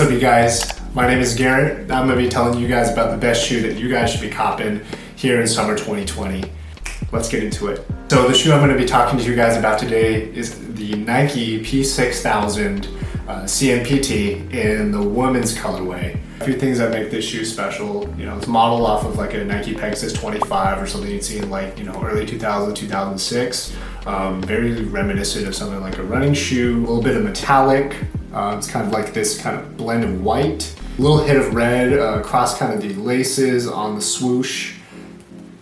up, you guys? My name is Garrett. I'm going to be telling you guys about the best shoe that you guys should be copping here in summer 2020. Let's get into it. So the shoe I'm going to be talking to you guys about today is the Nike P-6000 CMPT in the women's colorway. A few things that make this shoe special. It's modeled off of like a Nike Pegasus 25 or something you'd see in like, early 2000, 2006. Very reminiscent of something like a running shoe, a little bit of metallic. It's kind of like this kind of blend of white, a little hit of red across kind of the laces on the swoosh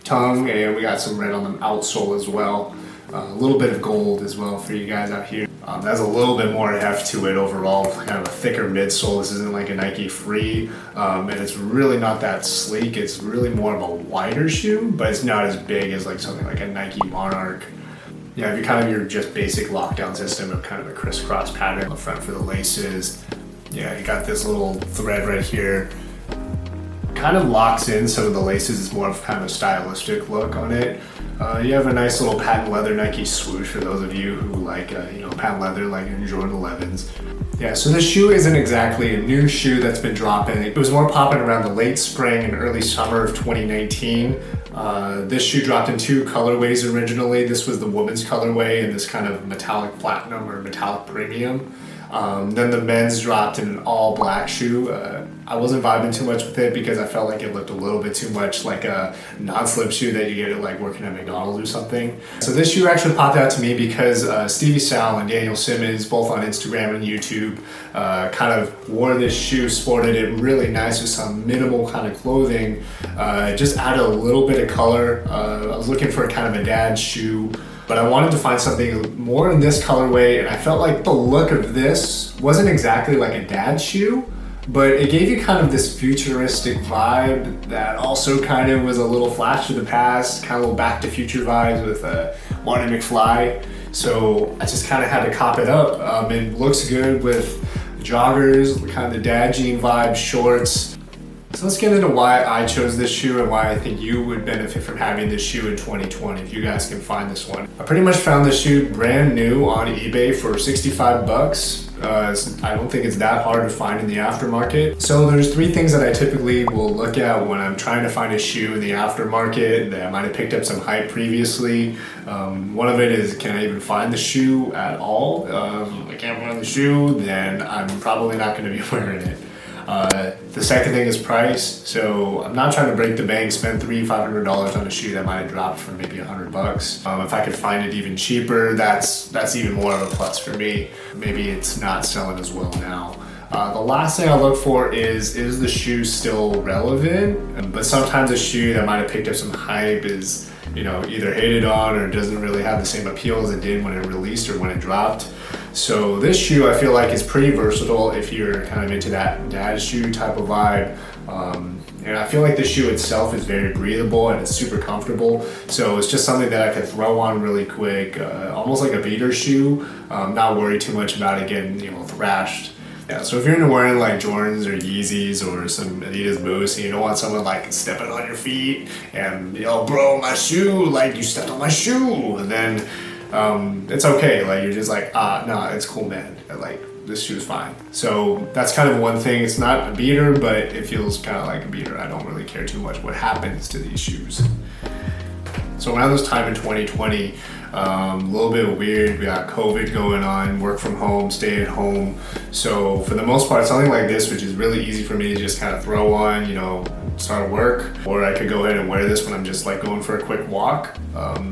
tongue, and we got some red on the outsole as well. A little bit of gold as well for you guys out here. There's a little bit more heft to it overall, kind of a thicker midsole. This isn't like a Nike Free, and it's really not that sleek. It's really more of a wider shoe, but it's not as big as like something like a Nike Monarch. Yeah, if you kind of your just basic lockdown system of kind of a crisscross pattern up front for the laces. Yeah, you got this little thread right here. Kind of locks in some of the laces. It's more of kind of a stylistic look on it. You have a nice little patent leather Nike swoosh for those of you who like, patent leather like in Jordan 11s. Yeah, so this shoe isn't exactly a new shoe that's been dropping. It was more popping around the late spring and early summer of 2019. This shoe dropped in two colorways originally. This was the women's colorway and this kind of metallic platinum or metallic premium. Then the men's dropped in an all black shoe. I wasn't vibing too much with it because I felt like it looked a little bit too much like a non-slip shoe that you get at like working at McDonald's or something. So this shoe actually popped out to me because Stevie Sal and Daniel Simmons, both on Instagram and YouTube, kind of wore this shoe, sported it really nice with some minimal kind of clothing. Just added a little bit of color. I was looking for kind of a dad shoe, but I wanted to find something more in this colorway, and I felt like the look of this wasn't exactly like a dad shoe, but it gave you kind of this futuristic vibe that also kind of was a little flash to the past, kind of a little Back to Future vibes with Marty McFly. So I just kind of had to cop it up. It looks good with joggers, kind of the dad jean vibe, shorts. So let's get into why I chose this shoe and why I think you would benefit from having this shoe in 2020 if you guys can find this one. I pretty much found this shoe brand new on eBay for 65 bucks. I don't think it's that hard to find in the aftermarket. So there's three things that I typically will look at when I'm trying to find a shoe in the aftermarket that I might have picked up some hype previously. One of it is, can I even find the shoe at all? If I can't find the shoe, then I'm probably not going to be wearing it. The second thing is price. So I'm not trying to break the bank, spend $300-500 on a shoe that might have dropped for maybe $100. If I could find it even cheaper, that's even more of a plus for me. Maybe it's not selling as well now. The last thing I look for is the shoe still relevant? But sometimes a shoe that might have picked up some hype is, either hated on or doesn't really have the same appeal as it did when it released or when it dropped. So this shoe I feel like is pretty versatile if you're kind of into that dad shoe type of vibe. And I feel like the shoe itself is very breathable and it's super comfortable. So it's just something that I could throw on really quick, almost like a beater shoe. Not worry too much about it getting, thrashed. Yeah, so if you're into wearing like Jordans or Yeezys or some Adidas Boost and you don't want someone like stepping on your feet and, bro, my shoe, like you stepped on my shoe, then it's okay. Like you're just like, no, it's cool, man. Like this shoe's fine. So that's kind of one thing. It's not a beater, but it feels kind of like a beater. I don't really care too much what happens to these shoes. So around this time in 2020, a little bit weird. We got COVID going on, work from home, stay at home. So for the most part, something like this, which is really easy for me to just kind of throw on, start work, or I could go ahead and wear this when I'm just like going for a quick walk.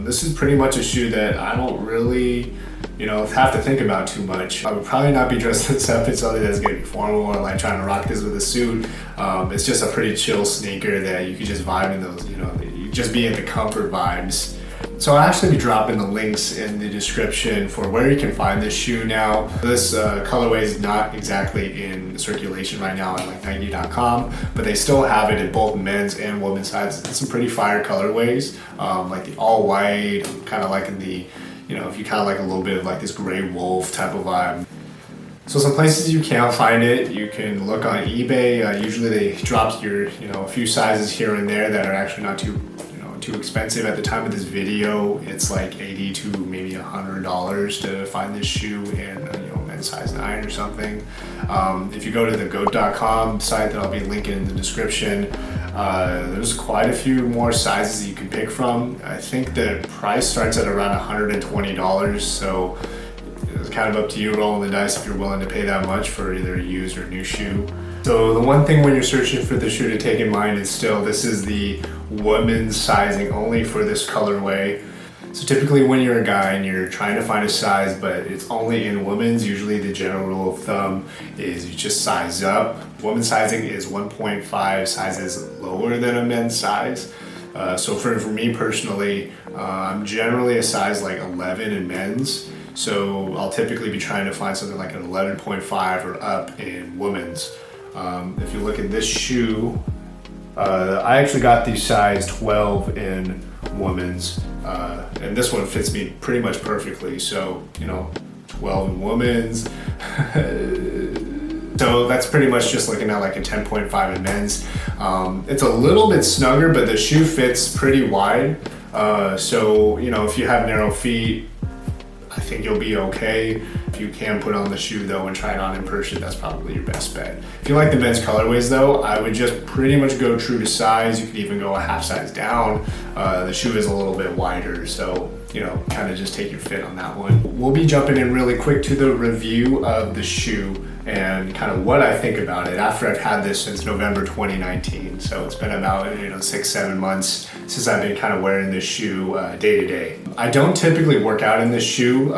This is pretty much a shoe that I don't really, have to think about too much. I would probably not be dressed this up in something that's gonna be formal or like trying to rock this with a suit. It's just a pretty chill sneaker that you could just vibe in those, you just be in the comfort vibes. So I'll actually be dropping the links in the description for where you can find this shoe now. This colorway is not exactly in circulation right now at like Nike.com, but they still have it in both men's and women's sizes. It's some pretty fire colorways, like the all white, kind of like in the, if you kind of like a little bit of like this gray wolf type of vibe. So some places you can't find it, you can look on eBay. Usually they drop your, a few sizes here and there that are actually not too expensive. At the time of this video, it's like $80 to maybe $100 to find this shoe in a size 9 or something. If you go to the goat.com site that I'll be linking in the description, there's quite a few more sizes that you can pick from. I think the price starts at around $120, so it's kind of up to you rolling the dice if you're willing to pay that much for either a used or new shoe. So the one thing when you're searching for the shoe to take in mind is still, this is the women's sizing only for this colorway. So typically when you're a guy and you're trying to find a size, but it's only in women's, usually the general rule of thumb is you just size up. Women's sizing is 1.5 sizes lower than a men's size. So for me personally, I'm generally a size like 11 in men's. So I'll typically be trying to find something like an 11.5 or up in women's. If you look at this shoe, I actually got the size 12 in women's, and this one fits me pretty much perfectly. So, 12 in women's. So that's pretty much just looking at like a 10.5 in men's. It's a little bit snugger, but the shoe fits pretty wide. So, if you have narrow feet, I think you'll be okay. If you can put on the shoe though and try it on in person, that's probably your best bet. If you like the men's colorways though, I would just pretty much go true to size. You could even go a half size down. The shoe is a little bit wider, so kind of just take your fit on that one. We'll be jumping in really quick to the review of the shoe and kind of what I think about it after I've had this since November 2019. So it's been about 6-7 months since I've been kind of wearing this shoe day to day. I don't typically work out in this shoe,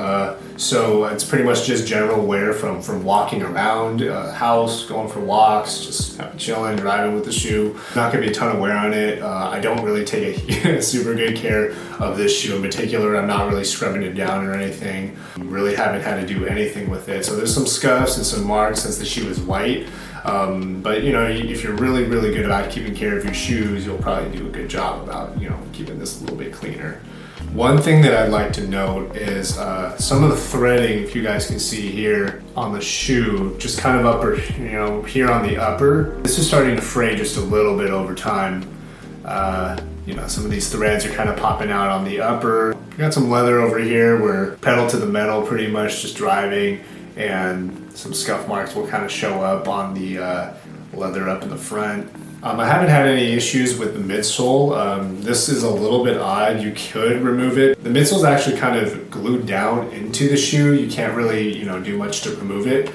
so it's pretty much just general wear from walking around house, going for walks, just chilling, driving with the shoe. Not gonna be a ton of wear on it. I don't really take a super good care of this shoe in particular. I'm not really scrubbing it down or anything. Really haven't had to do anything with it. So there's some scuffs and some marks since the shoe is white. But if you're really good about keeping care of your shoes, you'll probably do a good job about keeping this a little bit cleaner. One thing that I'd like to note is some of the threading, if you guys can see here on the shoe, just kind of upper, here on the upper. This is starting to fray just a little bit over time. Some of these threads are kind of popping out on the upper. Got some leather over here where pedal to the metal pretty much just driving, and some scuff marks will kind of show up on the leather up in the front. I haven't had any issues with the midsole. This is a little bit odd. You could remove it. The midsole is actually kind of glued down into the shoe. You can't really, do much to remove it.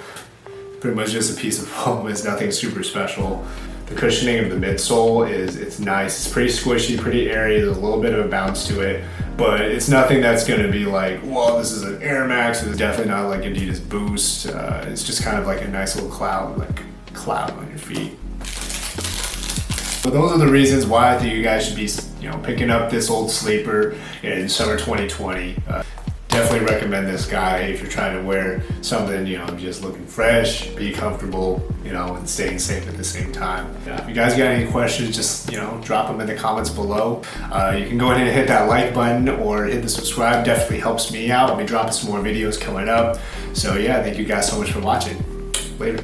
Pretty much just a piece of foam. It's nothing super special. The cushioning of the midsole it's nice. It's pretty squishy, pretty airy. There's a little bit of a bounce to it, but it's nothing that's going to be like, whoa, this is an Air Max. It's definitely not like Adidas Boost. It's just kind of like a nice little cloud on your feet. So those are the reasons why I think you guys should be, picking up this old sleeper in summer 2020. Definitely recommend this guy if you're trying to wear something, just looking fresh, be comfortable, and staying safe at the same time. If you guys got any questions, just, drop them in the comments below. You can go ahead and hit that like button or hit the subscribe. Definitely helps me out. I'll be dropping some more videos coming up. So yeah, thank you guys so much for watching. Later.